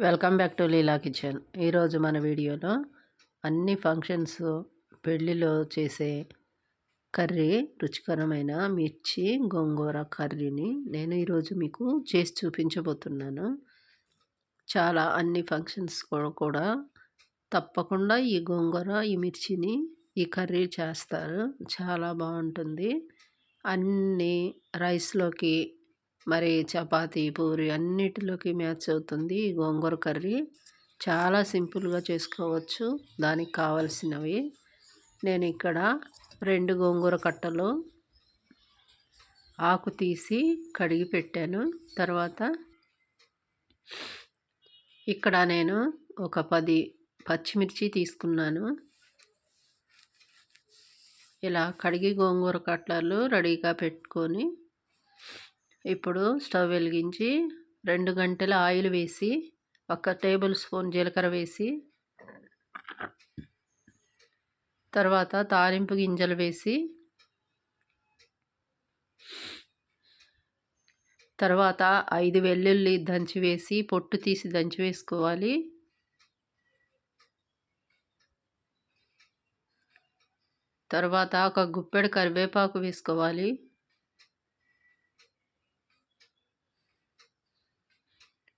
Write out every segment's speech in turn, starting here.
Welcome back to Leela kitchen. ఈరోజు మన వీడియోలో అన్ని ఫంక్షన్స్ పెళ్ళిలో చేసే కర్రీ, రుచికరమైన మిర్చి గోంగూర కర్రీని నేను ఈరోజు మీకు చేసి చూపించబోతున్నాను. చాలా అన్ని ఫంక్షన్స్ కూడా తప్పకుండా ఈ గోంగూర, ఈ మిర్చిని ఈ కర్రీ చేస్తారు. చాలా బాగుంటుంది. అన్ని రైస్లోకి, మరి చపాతీ, పూరి అన్నిటిలోకి మ్యాచ్ అవుతుంది ఈ గోంగూర కర్రీ. చాలా సింపుల్గా చేసుకోవచ్చు. దానికి కావలసినవి నేను ఇక్కడ 2 గోంగూర కట్టలు ఆకు తీసి కడిగి పెట్టాను. తర్వాత ఇక్కడ నేను ఒక 10 పచ్చిమిర్చి తీసుకున్నాను. ఇలా కడిగి గోంగూర కట్టలు రెడీగా పెట్టుకొని ఇప్పుడు స్టవ్ వెలిగించి 2 గంటల ఆయిల్ వేసి 1 టేబుల్ స్పూన్ జీలకర్ర వేసి, తర్వాత తాలింపు గింజలు వేసి, తర్వాత 5 వెల్లుల్లి దంచి వేసి పొట్టు తీసి దంచి వేసుకోవాలి. తర్వాత ఒక గుప్పెడు కరివేపాకు వేసుకోవాలి.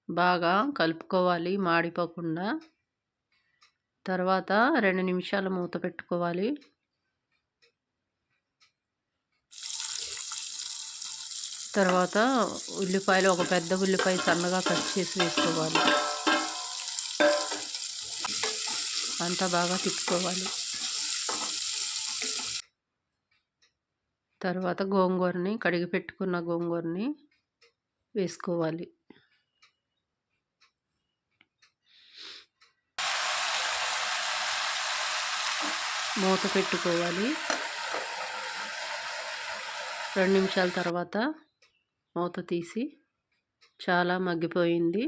బాగా కలుపుకోవాలి మాడిపోకుండా. తర్వాత 2 నిమిషాలు మూత పెట్టుకోవాలి. తర్వాత ఉల్లిపాయలు, ఒక పెద్ద ఉల్లిపాయ సన్నగా కట్ చేసి వేసుకోవాలి. అంతా బాగా తిప్పుకోవాలి. తర్వాత గోంగూరని, కడిగి పెట్టుకున్న గోంగూరని వేసుకోవాలి. మూత పెట్టుకోవాలి. 2 నిమిషాల తర్వాత మూత తీసి, చాలా మగ్గిపోయింది.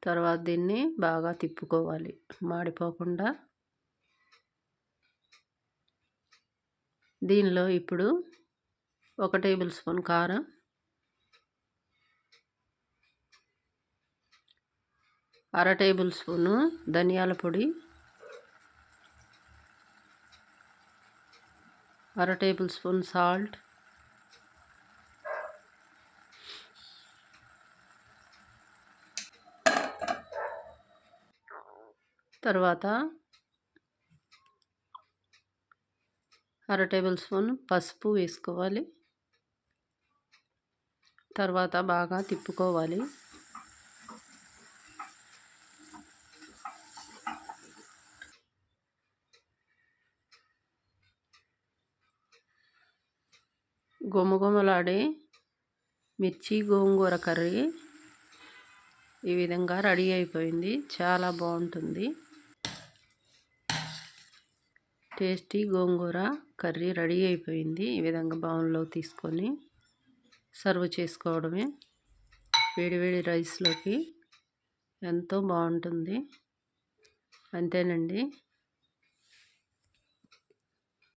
తర్వాత దీన్ని బాగా తిప్పుకోవాలి మాడిపోకుండా. దీనిలో ఇప్పుడు 1 టేబుల్ స్పూన్ కారం, 1/2 టేబుల్ స్పూను ధనియాల పొడి, 1/2 టేబుల్ స్పూన్ సాల్ట్, తర్వాత 1/2 టేబుల్ స్పూన్ పసుపు వేసుకోవాలి. తర్వాత బాగా తిప్పుకోవాలి. గుమగుమలాడే మిర్చి గోంగూర కర్రీ ఈ విధంగా రెడీ అయిపోయింది. చాలా బాగుంటుంది. టేస్టీ గోంగూర కర్రీ రెడీ అయిపోయింది. ఈ విధంగా బౌల్లో తీసుకొని సర్వ్ చేసుకోవడమే. వేడివేడి రైస్లోకి ఎంతో బాగుంటుంది. అంతేనండి.